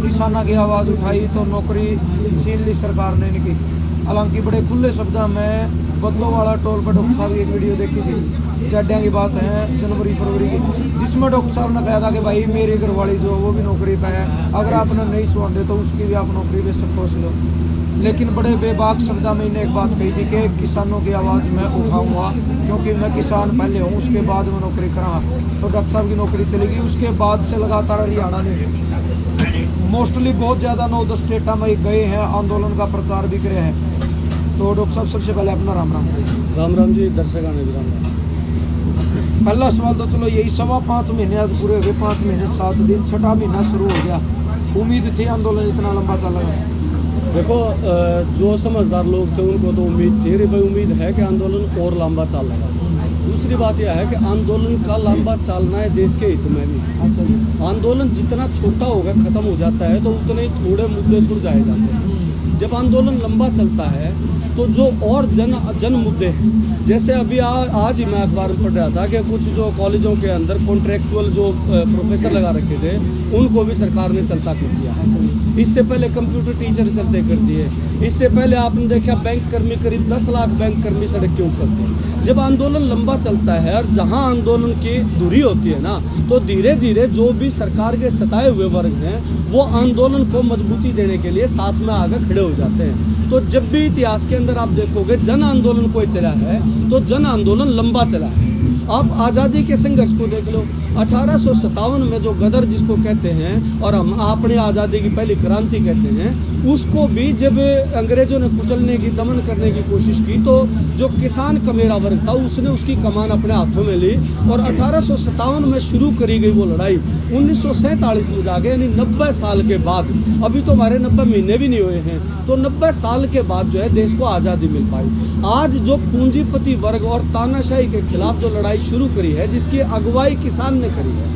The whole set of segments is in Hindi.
किसानों की आवाज़ उठाई तो नौकरी छीन ली सरकार ने इनकी। हालांकि बड़े खुले शब्दों में बदलो वाला टोल पर डॉक्टर साहब की एक वीडियो देखी थी, जाड्या की बात है जनवरी फरवरी की, जिसमें डॉक्टर साहब ने कहा था कि भाई मेरी घरवाली जो वो भी नौकरी पे है, अगर आपने नहीं सुनते तो उसकी भी आप नौकरी पे सब पहुँच लो। लेकिन बड़े बेबाक शब्दों में इन्हें एक बात कही थी कि किसानों की आवाज़ मैं उठाऊंगा क्योंकि मैं किसान पहले हूँ, उसके बाद मैं नौकरी कराँगा। तो डॉक्टर साहब की नौकरी चली गई। उसके बाद से लगातार हरियाणा ने मोस्टली बहुत ज़्यादा 9-10 स्टेटा में गए हैं, आंदोलन का प्रचार भी करे हैं। तो डॉक्टर साहब सबसे पहले अपना राम राम जी, दर्शकों ने भी राम राम। पहला सवाल तो चलो यही, 5.25 महीने आज पूरे हो गए, 5 महीने 7 दिन, 6वां महीना शुरू हो गया। उम्मीद थी आंदोलन इतना लंबा चलेगा? देखो, जो समझदार लोग थे उनको तो उम्मीद थी, भाई उम्मीद है कि आंदोलन और लंबा चलेगा। दूसरी बात यह है कि आंदोलन का लंबा चलना है देश के हित में भी। अच्छा जी। आंदोलन जितना छोटा होगा ख़त्म हो जाता है तो उतने ही थोड़े मुद्दे सुलझाए जाते हैं। जब आंदोलन लंबा चलता है तो जो और जन मुद्दे हैं, जैसे अभी आज ही मैं अखबार में पढ़ रहा था कि कुछ जो कॉलेजों के अंदर कॉन्ट्रेक्चुअल जो प्रोफेसर लगा रखे थे उनको भी सरकार ने चलता कर दिया। इससे पहले कंप्यूटर टीचर चलते कर दिए। इससे पहले आपने देखा बैंक कर्मी, करीब 10 लाख बैंक कर्मी सड़क के ऊपर थे। जब आंदोलन लंबा चलता है और जहां आंदोलन की दूरी होती है ना, तो धीरे धीरे जो भी सरकार के सताए हुए वर्ग हैं वो आंदोलन को मजबूती देने के लिए साथ में आकर खड़े हो जाते हैं। तो जब भी इतिहास के अंदर आप देखोगे जन आंदोलन कोई चला है तो जन आंदोलन लंबा चला है। आप आज़ादी के संघर्ष को देख लो, 1857 में जो गदर जिसको कहते हैं और हम अपनी आज़ादी की पहली क्रांति कहते हैं, उसको भी जब अंग्रेज़ों ने कुचलने की, दमन करने की कोशिश की तो जो किसान कमेरा वर्ग था उसने उसकी कमान अपने हाथों में ली और 1857 में शुरू करी गई वो लड़ाई 1947 में जाके, यानी 90 साल के बाद, अभी तो हमारे 90 महीने भी नहीं हुए हैं, तो 90 साल के बाद जो है देश को आज़ादी मिल पाई। आज जो पूंजीपति वर्ग और तानाशाही के खिलाफ जो लड़ाई शुरू करी है, जिसकी अगुवाई किसान ने करी है,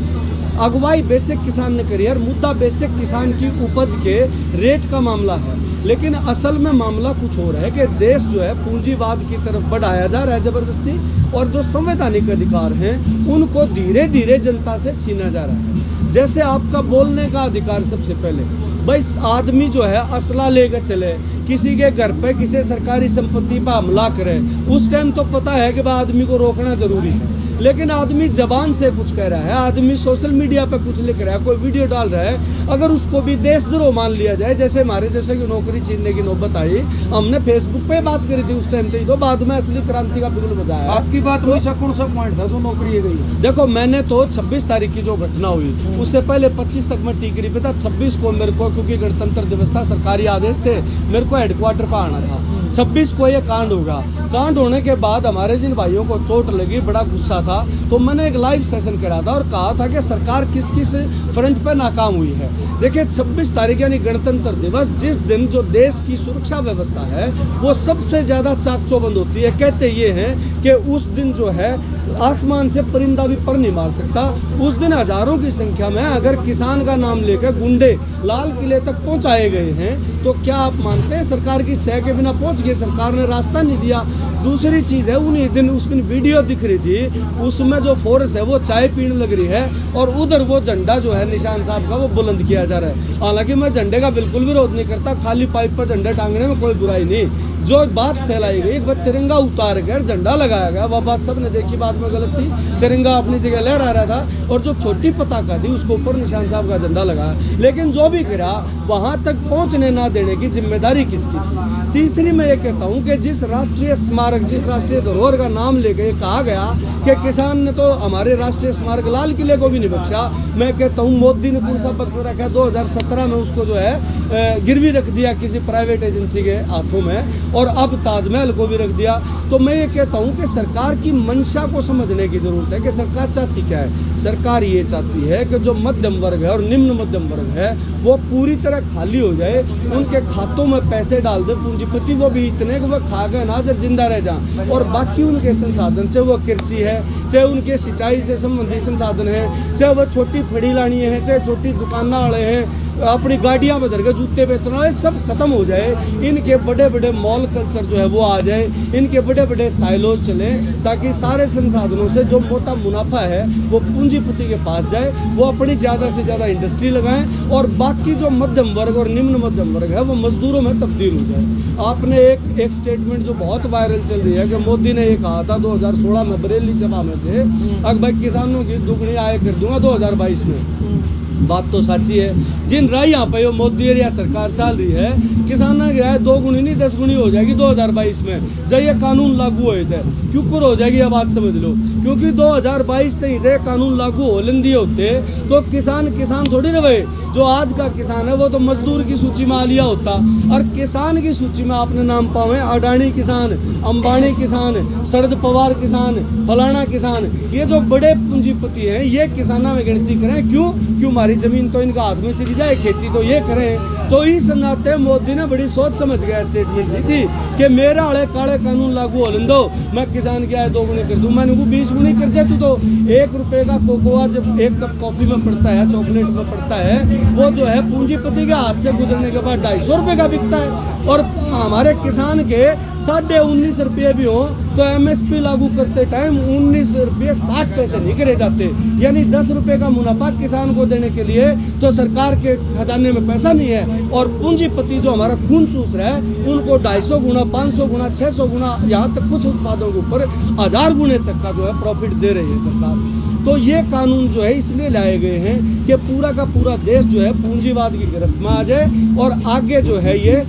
अगुवाई बेसिक किसान ने करी है, और मुद्दा बेसिक किसान की उपज के रेट का मामला है। लेकिन असल में मामला कुछ और है कि देश जो है पूंजीवाद की तरफ बढ़ाया जा रहा है ज़बरदस्ती, और जो संवैधानिक अधिकार हैं उनको धीरे धीरे जनता से छीना जा रहा है। जैसे आपका बोलने का अधिकार, सबसे पहले भाई आदमी जो है असला लेकर चले, किसी के घर पे किसी सरकारी संपत्ति पर हमला करे, उस टाइम तो पता है कि भाई आदमी को रोकना जरूरी है। लेकिन आदमी जबान से कुछ कह रहा है, आदमी सोशल मीडिया पे कुछ लिख रहा है, कोई वीडियो डाल रहा है, अगर उसको भी देशद्रोह मान लिया जाए, जैसे हमारे जैसे की नौकरी छीनने की नौबत आई, हमने फेसबुक पे बात करी थी उस टाइम पे, तो बाद में असली क्रांति का बिल्कुल मजा आया। आपकी बात में ऐसा कौन सा पॉइंट था जो नौकरी गई? देखो, मैंने तो 26 तारीख की जो घटना हुई उससे पहले 25 तक मैं टिकरी पे था। 26 को मेरे को, क्योंकि गणतंत्र दिवस था, सरकारी आदेश थे, मेरे को हेडक्वार्टर पर आना था। 26 को ये कांड होगा। कांड होने के बाद हमारे जिन भाइयों को चोट लगी, बड़ा गुस्सा था, तो मैंने एक लाइव सेशन करा था और कहा था कि सरकार किस किस फ्रंट पे नाकाम हुई है। देखिए, 26 तारीख यानी गणतंत्र दिवस, जिस दिन जो देश की सुरक्षा व्यवस्था है वो सबसे ज़्यादा चाकचौबंद होती है। कहते ये हैं कि उस दिन जो है आसमान से परिंदा भी पर नहीं मार सकता। उस दिन हजारों की संख्या में अगर किसान का नाम लेकर गुंडे लाल किले तक पहुंचाए गए हैं, तो क्या आप मानते हैं सरकार की सह के बिना पहुंच गए? सरकार ने रास्ता नहीं दिया। दूसरी चीज़ है, उस दिन वीडियो दिख रही थी, उसमें जो फोर्स है वो चाय पीने लग रही है और उधर वो झंडा जो है निशान साहब का वो बुलंद किया जा रहा है। हालांकि मैं झंडे का बिल्कुल विरोध नहीं करता, खाली पाइप पर झंडे टांगने में कोई बुराई नहीं। जो बात फैलाई गई, एक बार तिरंगा उतार कर झंडा लगाया गया, वह बात सब ने देखी, बात में गलत थी। तिरंगा अपनी जगह लहरा रहा था और जो छोटी पताका थी उसको ऊपर निशान साहब का झंडा लगाया। लेकिन जो भी करा, वहां तक पहुंचने ना देने की जिम्मेदारी किसकी थी? तीसरी मैं ये कहता हूं कि जिस राष्ट्रीय स्मारक, जिस राष्ट्रीय धरोहर का नाम लेके कहा गया कि किसान ने तो हमारे राष्ट्रीय स्मारक लाल किले को भी नहीं बख्शा, मैं कहता हूँ मोदी ने कौन सा बख्श रखा है? 2017 में उसको जो है गिरवी रख दिया किसी प्राइवेट एजेंसी के हाथों में, और अब ताजमहल को भी रख दिया। तो मैं ये कहता हूँ कि सरकार की मंशा को समझने की जरूरत है कि सरकार चाहती क्या है। सरकार ये चाहती है कि जो मध्यम वर्ग है और निम्न मध्यम वर्ग है वो पूरी तरह खाली हो जाए, उनके खातों में पैसे डाल दे पूंजीपति, वो भी इतने कि वह खा गए ना जब जिंदा रह जाए, और बाकी उनके संसाधन, चाहे वो कृषि है, चाहे उनके सिंचाई से संबंधित संसाधन है, चाहे वह छोटी फड़ी लानी है, चाहे छोटी दुकाना वाले हैं, अपनी गाड़ियाँ में धर के जूते बेचना, ये सब खत्म हो जाए। इनके बड़े बड़े मॉल कल्चर जो है वो आ जाए, इनके बड़े बड़े साइलोज चले, ताकि सारे संसाधनों से जो मोटा मुनाफा है वो पूंजीपति के पास जाए, वो अपनी ज़्यादा से ज़्यादा इंडस्ट्री लगाएं और बाकी जो मध्यम वर्ग और निम्न मध्यम वर्ग है वो मजदूरों में तब्दील हो जाए। आपने एक स्टेटमेंट जो बहुत वायरल चल रही है कि मोदी ने ये कहा था 2016 में बरेली सभा में से, अगर भाई किसानों की दुगनी आय कर दूंगा 2022 में। बात तो सच्ची है। जिन राय यहाँ पे मोदी या सरकार चल रही है, किसानों की आय 2 गुनी नहीं 10 गुनी हो जाएगी 2022 में, जब ये कानून लागू हुए थे। क्यों कर हो जाएगी, ये बात समझ लो, क्योंकि 2022 तक ये कानून लागू हो लेंदी होते तो किसान थोड़ी रहे। जो आज का किसान है वो तो मजदूर की सूची में आ लिया होता, और किसान की सूची में आपने नाम पावे अडानी किसान, अंबानी किसान, शरद पवार किसान, फलाना किसान, ये जो बड़े पूंजीपति हैं ये किसानों में गिनती करें। क्यों हमारी जमीन तो इनका हाथ में चली जाए, खेती तो ये करें। तो इस नाते मोदी ने बड़ी सोच समझ गया स्टेटमेंट दी थी कि मेरा आड़े काले कानून लागू हो दो, मैं किसान की आय 2 गुनी कर दूं। मैंने 20 गुनी कर दिया। तो 1 रुपये का कोकोआ जब 1 कप कॉफी में पड़ता है, चॉकलेट में पड़ता है, वो जो है पूंजीपति के हाथ से गुजरने के बाद 250 रुपये का बिकता है। और हमारे किसान के 19.5 रुपये भी हो तो MSP लागू करते टाइम 19 रुपये 60 पैसे नहीं करे जाते, यानी 10 रुपये का मुनाफा किसान को देने के लिए तो सरकार के खजाने में पैसा नहीं है। और पूंजीपति जो हमारा खून चूस रहा है उनको 250 गुना, 500 गुना, 600 गुना, यहाँ तक कुछ उत्पादों के ऊपर 1000 गुने तक का जो है प्रॉफिट दे रही है सरकार। तो ये कानून जो है इसलिए लाए गए हैं कि पूरा का पूरा देश जो है पूंजीवाद की गिरफ्त में आ जाए, और आगे जो है ये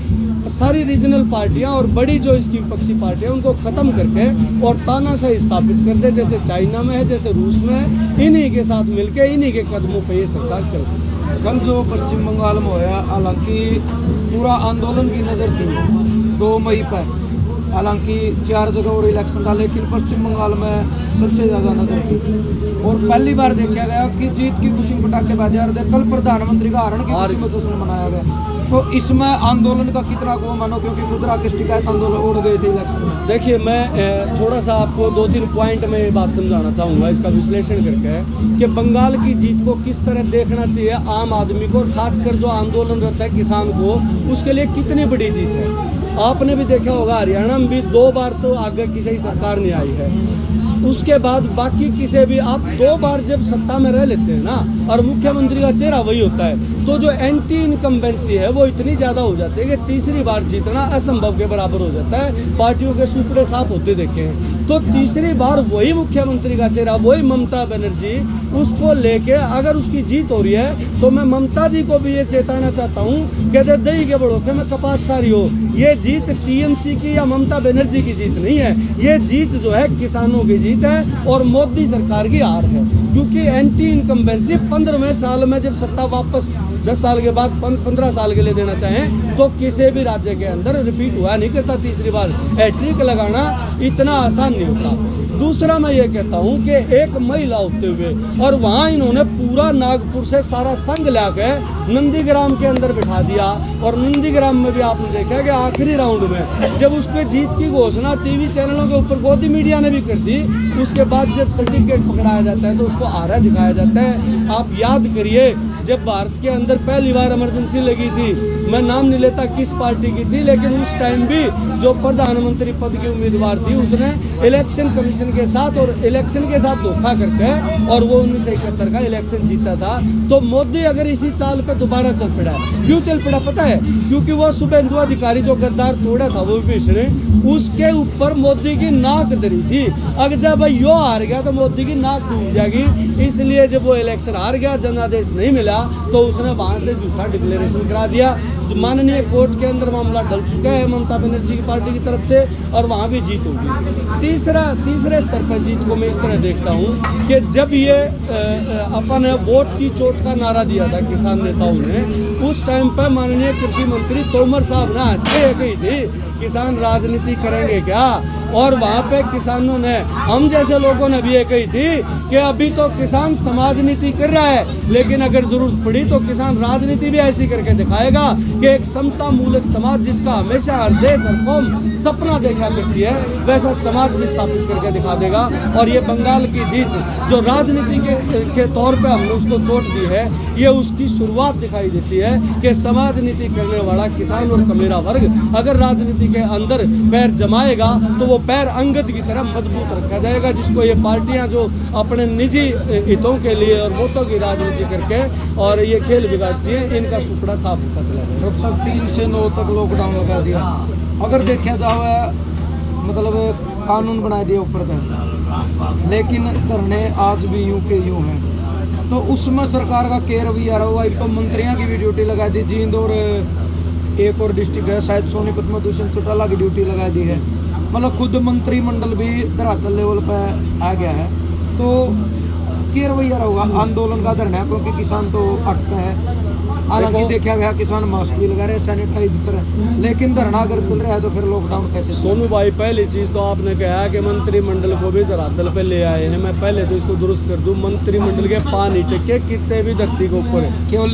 सारी रीजनल पार्टियां और बड़ी जो इसकी विपक्षी पार्टियां उनको ख़त्म करके और तानाशाही स्थापित कर दे, जैसे चाइना में है, जैसे रूस में है। इन्हीं के साथ मिलके इन्हीं के कदमों पे ये सरकार चल रही है। कल जो पश्चिम बंगाल में होया, हालांकि पूरा आंदोलन की नज़र थी 2 मई पर, हालांकि 4 जगह और इलेक्शन था, लेकिन पश्चिम बंगाल में सबसे ज़्यादा नजर थी। और पहली बार देखा गया कि जीत की खुशी में पटाखे बाजे आ रहे थे। कल प्रधानमंत्री का हारण की खुशी में जश्न मनाया गया। तो इसमें आंदोलन का कितना को मानो, क्योंकि खुद राकेश टिकैत आंदोलन उड़ गए थे इलेक्शन में। देखिए, मैं थोड़ा सा आपको 2-3 पॉइंट में ये बात समझाना चाहूँगा, इसका विश्लेषण करके, कि बंगाल की जीत को किस तरह देखना चाहिए आम आदमी को, और खासकर जो आंदोलनरत है किसान को, उसके लिए कितनी बड़ी जीत है। आपने भी देखा होगा हरियाणा में भी 2 बार तो आगे किसी सरकार नहीं आई है, उसके बाद बाकी किसी भी, आप 2 बार जब सत्ता में रह लेते हैं ना और मुख्यमंत्री का चेहरा वही होता है, तो जो एंटी इनकम्बेंसी है वो इतनी ज़्यादा हो जाती है कि तीसरी बार जीतना असंभव के बराबर हो जाता है। पार्टियों के सुपड़े साफ होते देखे हैं। तो तीसरी बार वही मुख्यमंत्री का चेहरा, वही ममता बनर्जी, उसको लेके अगर उसकी जीत हो रही है तो मैं ममता जी को भी ये चेताना चाहता हूँ कि दही के बड़ों के मैं कपास खा रही हो। ये जीत TMC की या ममता बनर्जी की जीत नहीं है, ये जीत जो है किसानों की जीत है और मोदी सरकार की हार है। क्योंकि एंटी इनकम्बेंसी 15वें साल में जब सत्ता वापस 10 साल के बाद 15 साल के लिए देना चाहें तो किसी भी राज्य के अंदर रिपीट हुआ नहीं करता। तीसरी बार हैट्रिक लगाना इतना आसान नहीं होता। दूसरा मैं ये कहता हूँ कि एक महिला होते हुए, और वहाँ इन्होंने पूरा नागपुर से सारा संघ ला के नंदीग्राम के अंदर बिठा दिया, और नंदीग्राम में भी आपने देखा कि आखिरी राउंड में जब उसके जीत की घोषणा टीवी चैनलों के ऊपर गोदी मीडिया ने भी कर दी, उसके बाद जब सर्टिफिकेट पकड़ाया जाता है तो उसको आरा दिखाया जाता है। आप याद करिए, जब भारत के अंदर पहली बार इमरजेंसी लगी थी, मैं नाम नहीं लेता किस पार्टी की थी, लेकिन उस टाइम भी जो प्रधानमंत्री पद की उम्मीदवार थी उसने इलेक्शन कमीशन के साथ और इलेक्शन के साथ धोखा करके और वो 1971 का इलेक्शन जीता था। तो मोदी अगर इसी चाल पे दोबारा चल पड़ा, क्यों चल पड़ा पता है? क्योंकि वो शुभेंदु अधिकारी जो गद्दार तोड़ा था वो विभीषण, उसके ऊपर मोदी की नाक दरी थी। अगर जब यो हार गया तो मोदी की नाक डूब जाएगी, इसलिए जब वो इलेक्शन हार गया, जनादेश नहीं मिला, तो उसने वहां से झूठा डिक्लेरेशन करा दिया। माननीय कोर्ट के अंदर मामला डल चुका है ममता बनर्जी की पार्टी की तरफ से, और वहाँ भी जीत होगी। तीसरे स्तर पर जीत को मैं इस तरह देखता हूँ कि जब ये अपन वोट की चोट का नारा दिया था किसान नेताओं ने, उस टाइम पर माननीय कृषि मंत्री तोमर साहब ने हंसे गई थी, किसान राजनीति करेंगे क्या? और वहाँ पे किसानों ने, हम जैसे लोगों ने भी ये कही थी कि अभी तो किसान समाज नीति कर रहा है, लेकिन अगर जरूरत पड़ी तो किसान राजनीति भी ऐसी करके दिखाएगा कि एक समता मूलक समाज जिसका हमेशा हर देश हर कौम सपना देखा करती है, वैसा समाज भी स्थापित करके दिखा देगा। और ये बंगाल की जीत जो राजनीति के तौर पे हमने उसको चोट दी है, ये उसकी शुरुआत दिखाई देती है कि समाज नीति करने वाला किसान और कमेरा वर्ग अगर राजनीति के अंदर पैर जमाएगा तो वो पैर अंगद की तरह मजबूत रखा जाएगा, जिसको ये पार्टियां जो अपने निजी हितों के लिए और वोटों की राजनीति करके और ये खेल बिगाड़ती है, इनका सुपड़ा साफ होता चला जाएगा। डॉक्टर साहब 3 से 9 तक लॉकडाउन लगा दिया, अगर देखा जाए मतलब कानून बना दिया ऊपर तक, लेकिन धरने आज भी यूं के यूं हैं, तो उसमें सरकार का क्या रवैया रहा? तो मंत्रियों की भी ड्यूटी लगा दी, जींद और एक और डिस्ट्रिक्ट है शायद सोनीपत में दूसरे चौटाला की ड्यूटी लगा दी है, मतलब खुद मंत्रिमंडल भी धरातल लेवल पर आ गया है। तो क्या रवैया रहेगा आंदोलन का धरना, क्योंकि किसान तो अटका है। हालांकि देखा गया किसान मास्क भी लगा रहे, सैनिटाइज कर, लेकिन धरना अगर चल रहा है तो फिर लॉकडाउन कैसे? सोनू भाई, पहली चीज तो आपने कहा कि मंत्रिमंडल को भी धरातल पे ले आए हैं। मैं पहले तो इसको दुरुस्त कर दूं, मंत्रिमंडल के पानी टिके कितने भी धरती के ऊपर केवल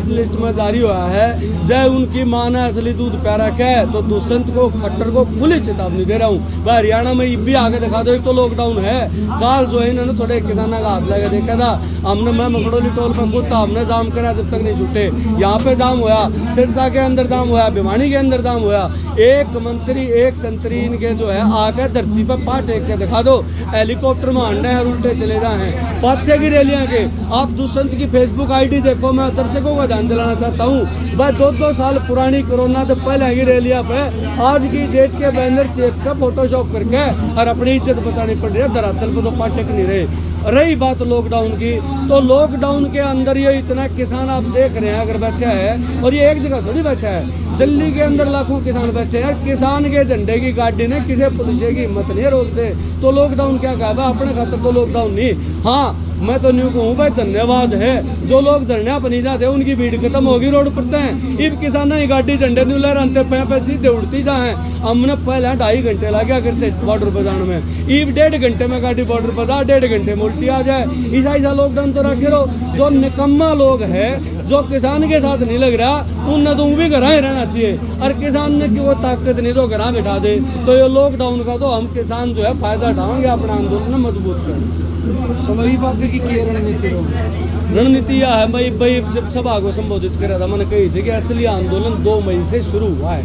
लिस्ट में जारी हुआ है। जय उनकी मां ने असली दूध प्यारा है तो दुष्यंत को खट्टर को खुली चेतावनी दे रहा हूँ भाई, हरियाणा में भी आगे दिखा दो, एक तो लॉकडाउन है। काल जो है इन्होंने थोड़े किसानों का हाथ लगा देखा था, हमने मैं मकड़ोली टोल पर खुद था, हमने जाम करा जब तक नहीं छूटे। यहाँ पे जाम हुआ, सिरसा के अंदर जाम हुआ, भिवानी के अंदर जाम हुआ। एक मंत्री एक संतरी इनके जो है आके धरती पर पाट टेक के दिखा दो, हेलीकॉप्टर में अंडे और उल्टे चले जाए हैं 5-6 की रैलियां के। आप दुष्यंत की फेसबुक आईडी देखो, मैं दर्शकों का ध्यान दिलाना चाहता हूँ भाई, 2-2 साल पुरानी कोरोना तो पहले की रैलियां पे आज की डेट के बैनर चेप का फोटोशॉप करके और अपनी इज्जत बचानी पड़ रही है, धरातल पर तो पाट टेक नहीं रहे। रही बात लॉकडाउन की, तो लॉकडाउन के अंदर ये इतना किसान आप देख रहे हैं अगर बैठा है, और ये एक जगह थोड़ी बैठा है, दिल्ली के अंदर लाखों किसान बैठे हैं। किसान के झंडे की गाड़ी ने किसी पुलिस की हिम्मत नहीं रोकते, तो लॉकडाउन क्या कहा? अपने खातर तो लॉकडाउन नहीं। हाँ, मैं तो न्यू कहूँ भाई, धन्यवाद है जो लोग धरने पर नहीं जाते उनकी भीड़ खत्म होगी रोड पर तय। इब किसान ही गाड़ी झंडे न्यू लहराते पे सीधे उड़ती जाए। हमने पहले 2.5 घंटे लगा करते बॉर्डर पर जाने में, इब 1.5 घंटे में गाड़ी बॉर्डर पर जा, 1.5 घंटे में उल्टी आ जाए। ऐसा लॉकडाउन तो रखे रहो। जो निकम्मा लोग है जो किसान के साथ नहीं लग रहा, उन्हें तो भी घर ही रहना चाहिए, और किसान ने की वो ताकत नहीं तो घर बैठा दे। तो ये लॉकडाउन का तो हम किसान जो है फायदा उठाएंगे, अपना आंदोलन मजबूत करेंगे। चलो ये बात की रणनीति रणनीति यह है भाई, जब सभा को संबोधित करा था मैंने कही थी कि असली आंदोलन 2 मई से शुरू हुआ है।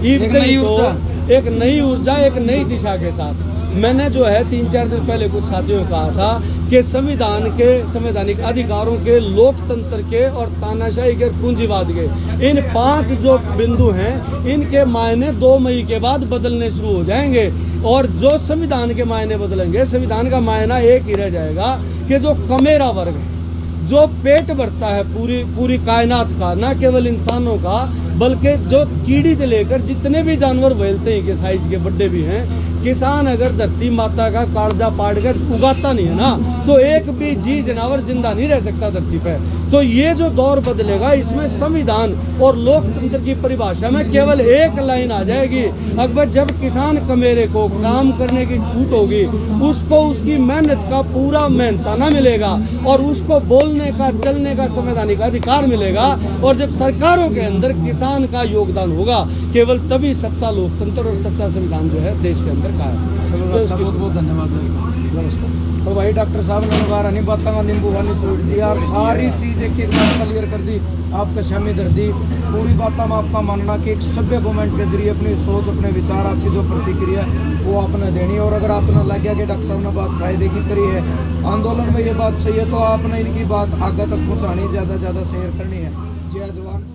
एक नई ऊर्जा एक नई दिशा के साथ मैंने जो है 3-4 दिन पहले कुछ साथियों को कहा था कि संविधान के संवैधानिक अधिकारों के, लोकतंत्र के और तानाशाही के, पूंजीवाद के, इन 5 जो बिंदु हैं इनके मायने 2 मई के बाद बदलने शुरू हो जाएंगे। और जो संविधान के मायने बदलेंगे, संविधान का मायना एक ही रह जाएगा कि जो कमेरा वर्ग है, जो पेट भरता है पूरी कायनात का, ना केवल इंसानों का बल्कि जो कीड़ी से लेकर जितने भी जानवर फैलते हैं के साइज के बड्डे भी हैं, किसान अगर धरती माता का कालजा पाड़ कर उगाता नहीं है ना, तो एक भी जी जानवर जिंदा नहीं रह सकता धरती पे। तो ये जो दौर बदलेगा, इसमें संविधान और लोकतंत्र की परिभाषा में केवल एक लाइन आ जाएगी, अकबर जब किसान कमेरे को काम करने की छूट होगी, उसको उसकी मेहनत का पूरा मेहनताना मिलेगा और उसको बोलने का, चलने का संवैधानिक अधिकार मिलेगा। और जब सरकारों के अंदर किसान का योगदान होगा, केवल तभी सच्चा लोकतंत्र और सच्चा संविधान जो है देश के अंदर चलो बहुत बहुत धन्यवाद। नमस्कार। तो भाई डॉक्टर साहब ने दोबारा नहीं बताऊंगा, नींबू पानी छोड़ दिया और सारी चीज़ एक बार क्लियर कर दी, आपका शामी दर दी पूरी बात में आपका मानना कि एक सभ्य कमेंट के जरिए अपनी सोच, अपने विचार, आपकी जो प्रतिक्रिया वो आपने देनी। और अगर आपने लग गया कि डॉक्टर साहब ने बात फायदे की करी है, आंदोलन में ये बात सही है, तो आपने इनकी बात आगे तक पहुँचानी, ज़्यादा से ज़्यादा शेयर करनी है। जय जवान।